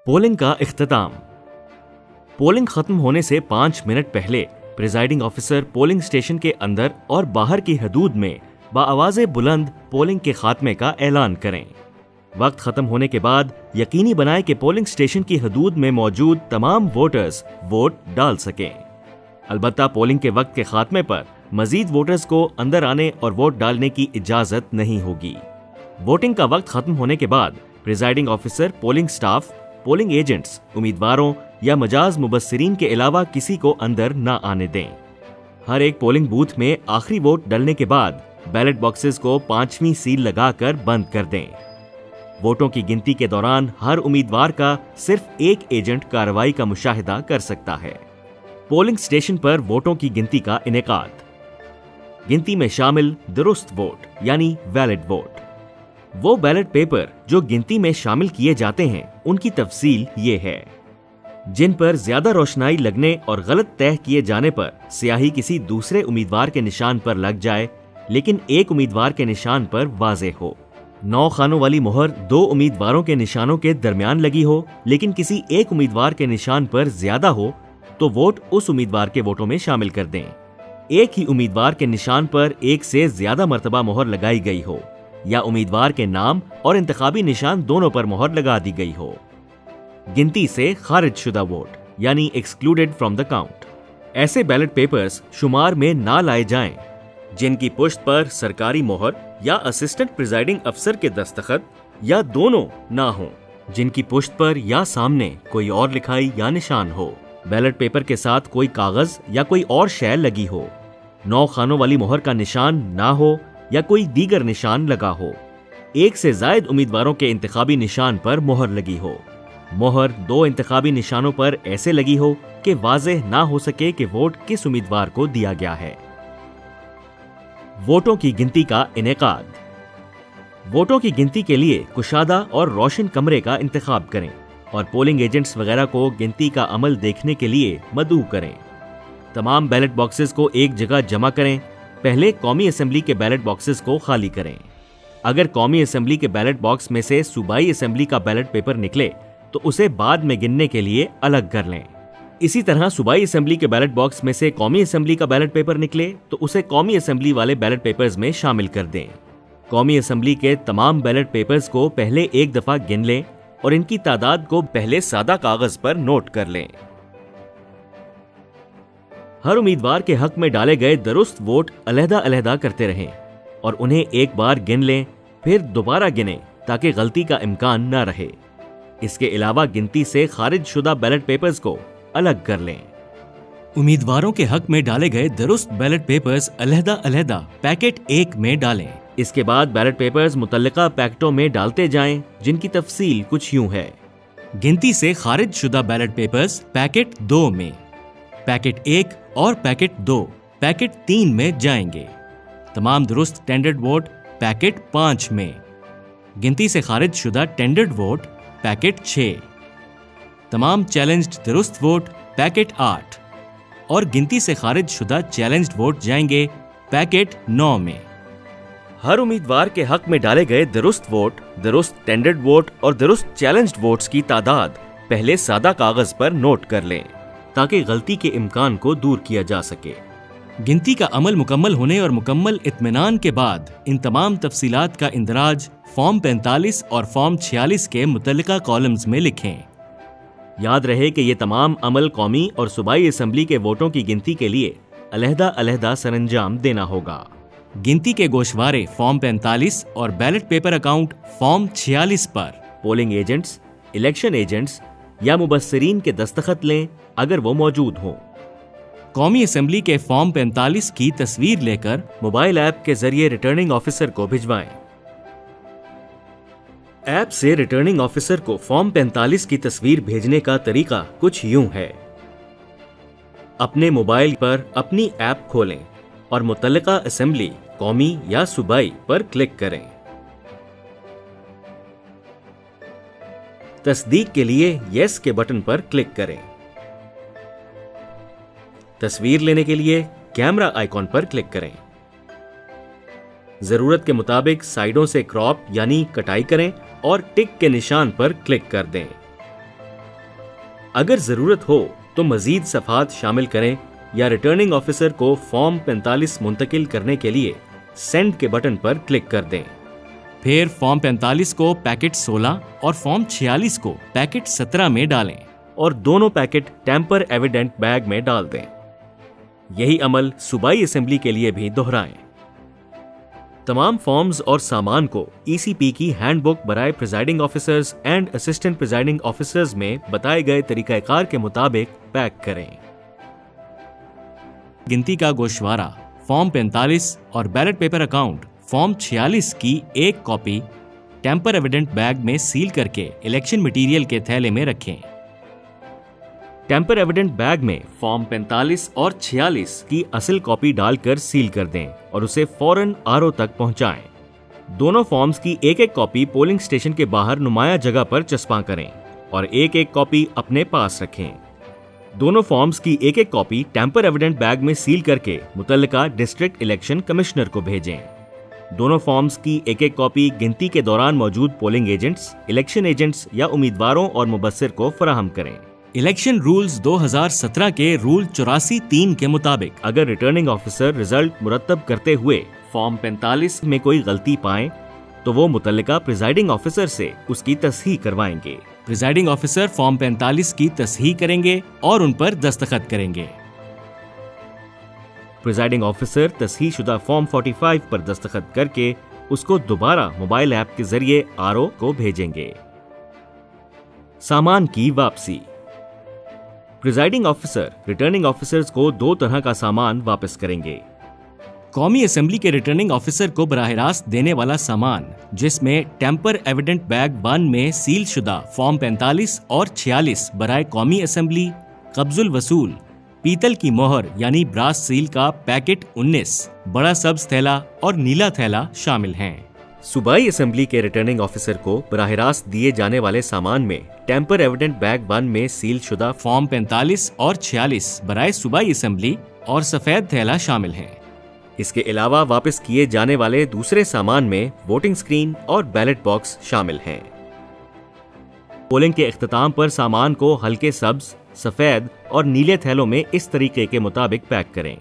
Polling का इख्तिताम। Polling खत्म होने से 5 मिनट पहले प्रिजाइडिंग ऑफिसर पोलिंग स्टेशन के अंदर और बाहर की हदूद में बाआवाज़े बुलंद पोलिंग के खात्मे का ऐलान करें। वक्त खत्म होने के बाद यकीनी बनाएं कि पोलिंग स्टेशन की हदूद में मौजूद तमाम वोटर्स वोट डाल सकें। अलबत्ता पोलिंग के वक्त के खात्मे पर मजीद वोटर्स को अंदर आने और वोट डालने की इजाजत नहीं होगी। वोटिंग का वक्त खत्म होने के बाद presiding officer polling staff, polling agents, उम्मीदवारों या मजाज मुबस्सिरीन के अलावा किसी को अंदर न आने दें। हर एक पोलिंग बूथ में आखिरी वोट डलने के बाद बैलेट बॉक्सेस को 5वीं सील लगाकर बंद कर दें। वोटों की गिनती के दौरान हर उम्मीदवार का सिर्फ एक एजेंट कार्रवाई का मुशाहिदा कर सकता है। पोलिंग स्टेशन पर वोटों की गिनती का इनेकाद। गिनती में शामिल दुरुस्त वोट यानी वैलिड वोट। वो बैलेट पेपर जो गिनती में शामिल किए जाते हैं उनकी तफसील ये है। जिन पर ज्यादा रोशनाई लगने और गलत तय किए जाने पर स्याही किसी दूसरे उम्मीदवार के निशान पर लग जाए लेकिन एक उम्मीदवार के निशान पर वाज़ेह हो। 9 खानों वाली मोहर 2 उम्मीदवारों के निशानों के दरमियान लगी हो लेकिन किसी एक उम्मीदवार के निशान पर ज्यादा हो तो वोट उस उम्मीदवार के वोटों में शामिल कर दें। एक ही उम्मीदवार के निशान पर एक से ज्यादा मर्तबा मोहर लगाई गई हो या उम्मीदवार के नाम और इंतखाबी निशान दोनों पर मोहर लगा दी गई हो। गिनती से खारिज शुदा वोट यानी एक्सक्लूडेड फ्रॉम द काउंट। ऐसे बैलेट पेपर्स शुमार में ना लाए जाएं जिनकी पुष्ट पर सरकारी मोहर या असिस्टेंट प्रिजाइडिंग अफसर के दस्तखत या दोनों ना हो, जिनकी पुष्ट पर या सामने कोई और लिखाई या निशान हो, बैलेट पेपर के साथ कोई कागज या कोई और शय लगी हो, 9 खानों वाली मोहर का निशान ना हो या कोई दीगर निशान लगा हो, एक से जायद उम्मीदवारों के इंतखाबी निशान पर मोहर लगी हो, मोहर 2 इंतखाबी निशानों पर ऐसे लगी हो कि वाज़ेह ना हो सके कि वोट किस उम्मीदवार को दिया गया है। वोटों की गिनती का इनेकाद। वोटों की गिनती के लिए कुशादा और रोशन कमरे का इंतखाब करें और पोलिंग एजेंट्स वगैरह को गिनती का अमल देखने के लिए मदऊ करें। तमाम बैलेट बॉक्सेस को एक जगह जमा करें। पहले कौमी असेंबली के बैलेट बॉक्सेस को खाली करें। अगर कौमी असेंबली के बैलेट बॉक्स में से सूबाई असेंबली का बैलेट पेपर निकले तो उसे बाद में गिनने के लिए अलग कर लें। इसी तरह सूबाई असेंबली के बैलेट बॉक्स में से कौमी असेंबली का बैलेट पेपर निकले तो उसे कौमी असेंबली वाले बैलेट पेपर्स में शामिल कर दें। कौमी असेंबली के तमाम बैलेट पेपर्स को पहले एक दफा गिन लें और इनकी तादाद को पहले सादा कागज पर नोट कर लें। हर उम्मीदवार के हक में डाले गए दुरुस्त वोट अलहदा-अलहदा करते रहें और उन्हें एक बार गिन लें, फिर दोबारा गिनें ताकि गलती का इम्कान न रहे। इसके अलावा गिनती से खारिज शुदा बैलेट पेपर्स को अलग कर लें। उम्मीदवारों के हक में डाले गए दुरुस्त बैलेट पेपर्स अलहदा-अलहदा पैकेट 1 में डालें। इसके बाद बैलेट पेपर्स मुतल्लिका पैकेटों में डालते जाएं, जिनकी तफसील कुछ यूं है। गिनती से खारिज शुदा बैलेट पेपर्स पैकेट 2 में, पैकेट 1 और पैकेट 2 पैकेट 3 में जाएंगे। तमाम दुरुस्त टेंडर्ड वोट पैकेट 5 में, गिनती से खारिज शुदा टेंडर्ड वोट पैकेट 6, तमाम चैलेंज्ड दुरुस्त वोट पैकेट 8 और गिनती से खारिज शुदा चैलेंज्ड वोट जाएंगे पैकेट 9 में। हर उम्मीदवार के हक में डाले गए दुरुस्त वोट, दुरुस्त टेंडर्ड वोट और दुरुस्त चैलेंज्ड वोट्स की तादाद पहले सादा कागज पर नोट कर लें ताकि गलती के इम्कान को दूर किया जा सके। गिनती का अमल मुकम्मल होने और मुकम्मल इत्मीनान के बाद इन तमाम तफसीलात का इंदराज फॉर्म 45 और फॉर्म 46 के मुतल्लिका कॉलम्स में लिखें। याद रहे कि ये तमाम अमल कौमी और सूबाई असेंबली के वोटों की गिनती के लिए अलहदा-अलहदा सरंजाम देना होगा। गिनती के गोशवारे फॉर्म 45 और बैलेट पेपर अकाउंट फॉर्म 46 पर पोलिंग एजेंट्स, इलेक्शन एजेंट्स या मुबस्सिरीन के दस्तखत लें अगर वो मौजूद हों। कौमी असेंबली के फॉर्म 45 की तस्वीर लेकर मोबाइल ऐप के जरिए रिटर्निंग ऑफिसर को भिजवाएं। ऐप से रिटर्निंग ऑफिसर को फॉर्म 45 की तस्वीर भेजने का तरीका कुछ यूं है। अपने मोबाइल पर अपनी ऐप खोलें और मुतल्लिका असेंबली, कौमी या सूबाई पर क्लिक करें। तस्दीक के लिए यस के बटन पर क्लिक करें। तस्वीर लेने के लिए कैमरा आइकॉन पर क्लिक करें। जरूरत के मुताबिक साइडों से क्रॉप यानी कटाई करें और टिक के निशान पर क्लिक कर दें। अगर जरूरत हो तो मजीद सफ़ात शामिल करें या रिटर्निंग ऑफिसर को फॉर्म 45 मुंतकिल करने के लिए सेंड के बटन पर क्लिक कर दें। फिर फॉर्म 45 को पैकेट 16 और फॉर्म 46 को पैकेट 17 में डालें और दोनों पैकेट टेम्पर एविडेंट बैग में डाल दें। यही अमल सूबाई असेंबली के लिए भी दोहराएं। तमाम फॉर्म्स और सामान को ईसीपी की हैंडबुक बराए presiding officers and assistant presiding officers में बताए गए तरीकाकार के मुताबिक पैक करें। गिनती का गोशवारा फॉर्म 45 और बैलेट पेपर अकाउंट फॉर्म 46 की एक कॉपी टेम्पर एविडेंट बैग में सील करके इलेक्शन मटेरियल के थैले में रखें। टेम्पर एविडेंट बैग में फॉर्म 45 और 46 की असल कॉपी डालकर सील कर दें और उसे फौरन आरओ तक पहुंचाएं। दोनों फॉर्म्स की एक एक कॉपी पोलिंग स्टेशन के बाहर नुमाया जगह पर चस्पा करें और एक एक कॉपी अपने पास रखें। दोनों फॉर्म्स की एक एक कॉपी टेम्पर एविडेंट बैग में सील करके मुतल्लिका डिस्ट्रिक्ट इलेक्शन कमिश्नर को भेजें। दोनों फॉर्म्स की एक एक कॉपी गिनती के दौरान मौजूद पोलिंग एजेंट्स, इलेक्शन एजेंट्स या उम्मीदवारों और मुबस्सिर को फराहम करें। इलेक्शन रूल्स 2017 के रूल 84(3) के मुताबिक अगर रिटर्निंग ऑफिसर रिजल्ट मुरतब करते हुए फॉर्म 45 में कोई गलती पाएं तो वो मुतल्लिका प्रिजाइडिंग ऑफिसर से उसकी तस्हीह करवाएंगे। प्रिजाइडिंग ऑफिसर फॉर्म 45 की तस्हीह करेंगे और उन पर दस्तखत करेंगे। प्रिजाइडिंग ऑफिसर तस्हीह शुदा फॉर्म 45 पर दस्तखत करके उसको दोबारा मोबाइल ऐप के जरिए आरओ को भेजेंगे। सामान की वापसी। प्रिजाइडिंग ऑफिसर रिटर्निंग ऑफिसर्स को दो तरह का सामान वापस करेंगे। कौमी असेंबली के रिटर्निंग ऑफिसर को बराह रास्त देने वाला सामान, जिसमें टेम्पर एविडेंट बैग 1 में सील शुदा फॉर्म 45 और 46 बराए कौमी असेंबली, कब्जुल वसूल, पीतल की मोहर यानी ब्रास सील का पैकेट 19, बड़ा सब्ज थैला और नीला थैला शामिल हैं। सूबाई असेंबली के रिटर्निंग ऑफिसर को बराह रास्त दिए जाने वाले सामान में टेम्पर एविडेंट बैग 1 में सील शुदा फॉर्म 45 और 46 बराए सूबाई असेंबली और सफेद थैला शामिल हैं। इसके अलावा वापस किए जाने वाले दूसरे सामान में वोटिंग स्क्रीन और बैलेट बॉक्स शामिल हैं। पोलिंग के इख्तिताम पर सामान को हल्के सब्ज, सफेद और नीले थैलों में इस तरीके के मुताबिक पैक करें।